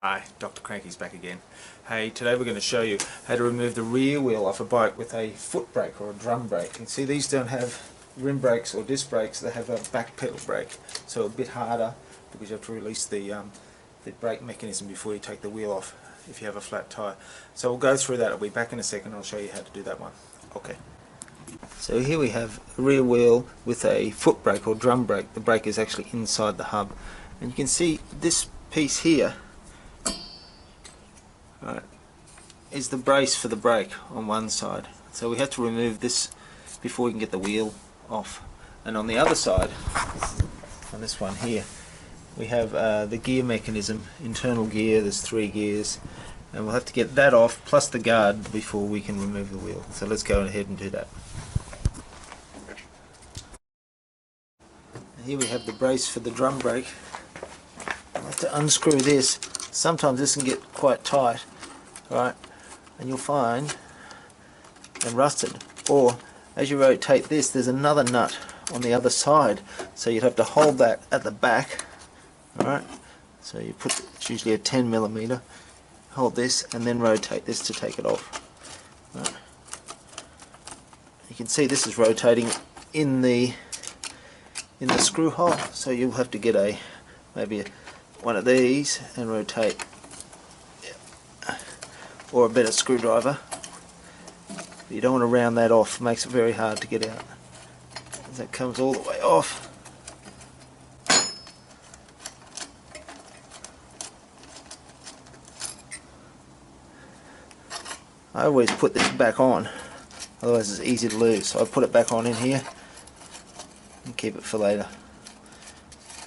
Hi, Dr. Cranky's back again. Hey, today we're going to show you how to remove the rear wheel off a bike with a foot brake or a drum brake. You can see these don't have rim brakes or disc brakes, they have a back pedal brake. So a bit harder because you have to release the brake mechanism before you take the wheel off if you have a flat tyre. So we'll go through that. I'll be back in a second. I'll show you how to do that one. Okay. So here we have a rear wheel with a foot brake or drum brake. The brake is actually inside the hub. And you can see this piece here is the brace for the brake on one side. So we have to remove this before we can get the wheel off. And on the other side, on this one here, we have the gear mechanism, internal gear. There's 3 gears, and we'll have to get that off plus the guard before we can remove the wheel. So let's go ahead and do that. And here we have the brace for the drum brake. I'll have to unscrew this. Sometimes this can get quite tight, right? And you'll find they're rusted. Or as you rotate this, there's another nut on the other side, so you'd have to hold that at the back. Alright, so you put, it's usually a 10mm, hold this and then rotate this to take it off. Right. You can see this is rotating in the screw hole, so you'll have to get maybe one of these and rotate, or a better screwdriver. You don't want to round that off, it makes it very hard to get out. As that comes all the way off. I always put this back on, otherwise it's easy to lose. So I put it back on in here and keep it for later.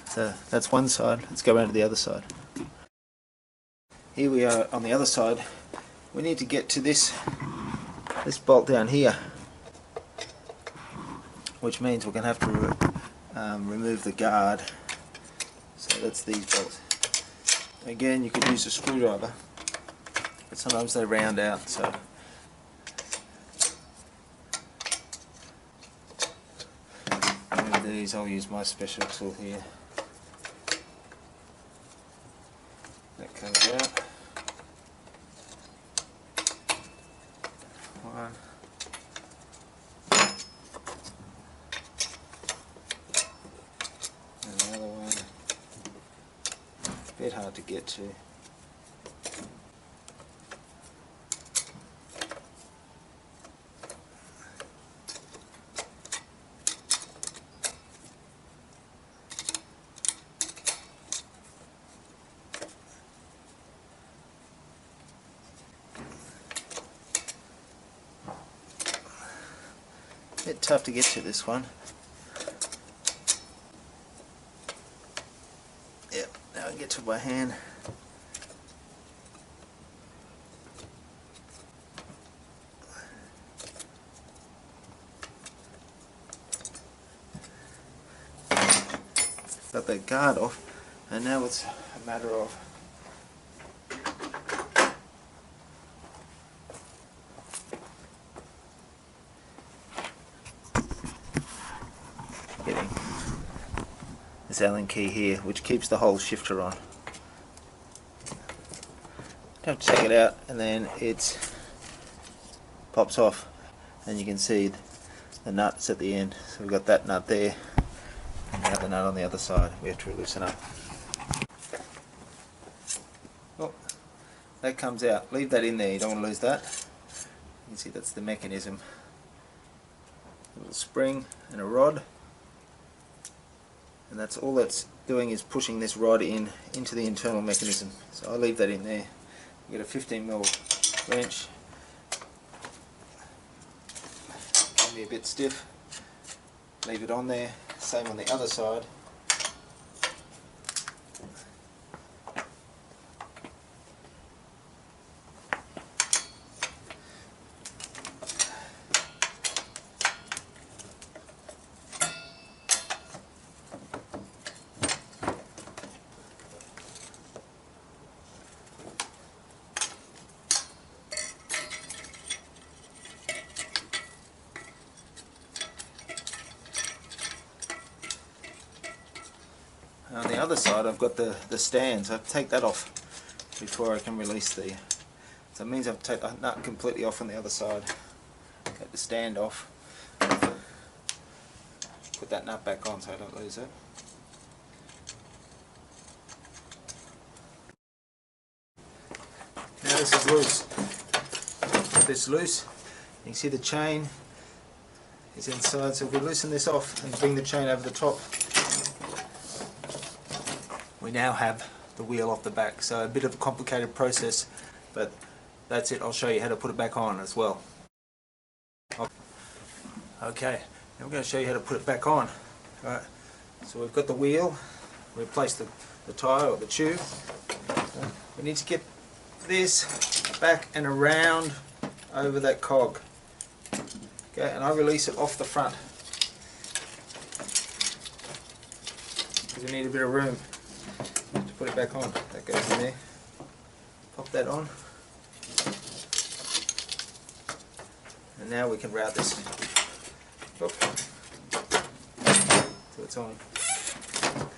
So that's one side. Let's go around to the other side. Here we are on the other side. We need to get to this bolt down here, which means we're going to have to remove the guard. So that's these bolts. Again, you could use a screwdriver, but sometimes they round out, so remove these. I'll use my special tool here. That comes out. One. And the other one. A bit hard to get to. Bit tough to get to this one. Yep, now I can get to my hand. Got that guard off, and now it's a matter of getting this Allen key here, which keeps the whole shifter on. Have to take it out, and then it pops off, and you can see the nuts at the end. So we've got that nut there, and the other nut on the other side. We have to loosen up. Oh, that comes out. Leave that in there. You don't want to lose that. You can see that's the mechanism. A little spring and a rod. And that's all that's doing, is pushing this rod into the internal mechanism. So I'll leave that in there. Get a 15mm wrench. Can be a bit stiff. Leave it on there. Same on the other side. On the other side I've got the stand, so I have to take that off before I can release the. So it means I've taken the nut completely off on the other side. Take the stand off. Put that nut back on so I don't lose it. Now this is loose. If this loose, you can see the chain is inside, so if we loosen this off and bring the chain over the top, we now have the wheel off the back. So a bit of a complicated process, but that's it. I'll show you how to put it back on as well. Okay, now I'm going to show you how to put it back on. Alright, so we've got the wheel, we place the tyre or the tube. We need to get this back and around over that cog. Okay, and I release it off the front because we need a bit of room to put it back on. That goes in there. Pop that on, and now we can route this. Oop. So it's on. The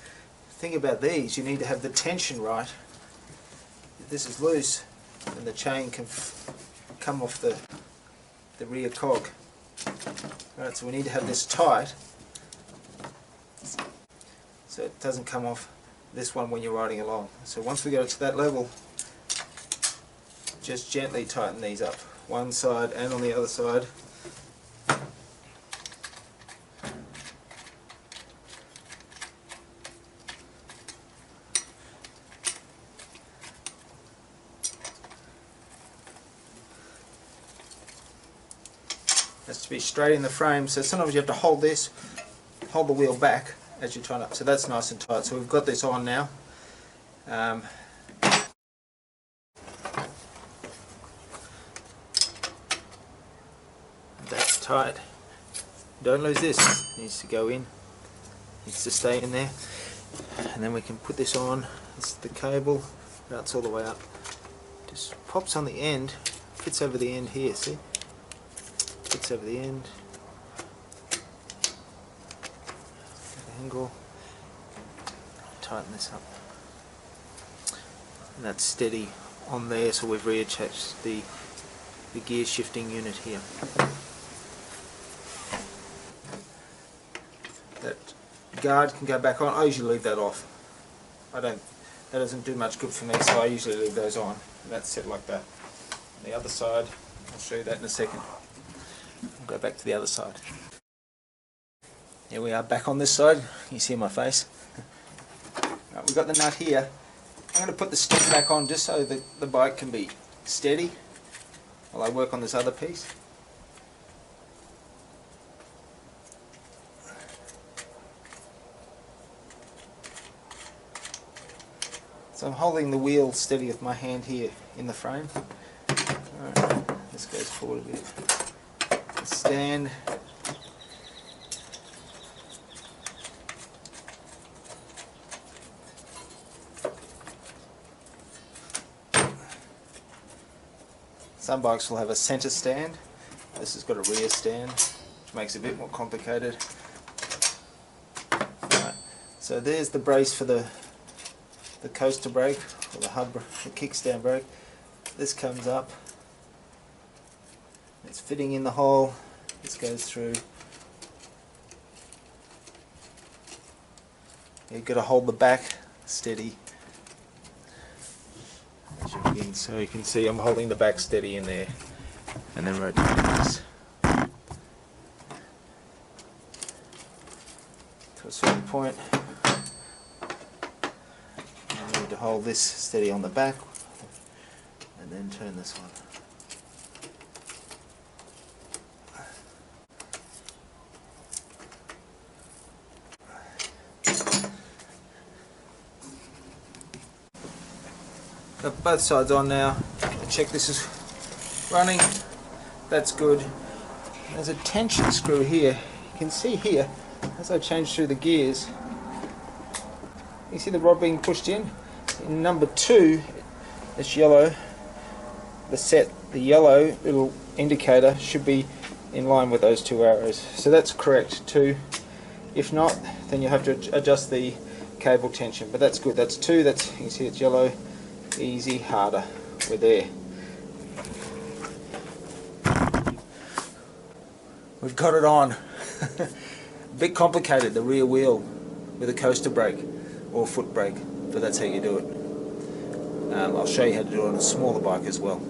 thing about these, you need to have the tension right. If this is loose, then the chain can come off the rear cog. Right, so we need to have this tight so it doesn't come off this one when you're riding along. So once we get it to that level, just gently tighten these up, one side and on the other side. Has to be straight in the frame, so sometimes you have to hold this, hold the wheel back as you tighten up. So that's nice and tight. So we've got this on now. That's tight. Don't lose this. It needs to go in. It needs to stay in there. And then we can put this on. This is the cable. Routes all the way up. Just pops on the end. Fits over the end here. See? Fits over the end. Angle. Tighten this up. And that's steady on there, so we've reattached the gear shifting unit here. That guard can go back on. I usually leave that off. That doesn't do much good for me, so I usually leave those on. And that's set like that. On the other side, I'll show you that in a second. I'll go back to the other side. Here we are back on this side. You see my face. Right, we've got the nut here. I'm going to put the stick back on just so that the bike can be steady while I work on this other piece. So I'm holding the wheel steady with my hand here in the frame. Alright, this goes forward a bit. Stand. Some bikes will have a centre stand. This has got a rear stand, which makes it a bit more complicated. Right. So there's the brace for the coaster brake, or the hub, the kickstand brake. This comes up. It's fitting in the hole. This goes through. You've got to hold the back steady. So you can see I'm holding the back steady in there, and then rotating this to a certain point. I need to hold this steady on the back, and then turn this one. Got both sides on now. Check this is running. That's good. There's a tension screw here. You can see here, as I change through the gears, you see the rod being pushed in. In number 2, it's yellow. The yellow little indicator should be in line with those 2 arrows. So that's correct, 2. If not, then you have to adjust the cable tension. But that's good. That's 2. That's, you can see it's yellow. Easy, harder. We're there. We've got it on. A bit complicated, the rear wheel with a coaster brake or foot brake, but that's how you do it. I'll show you how to do it on a smaller bike as well.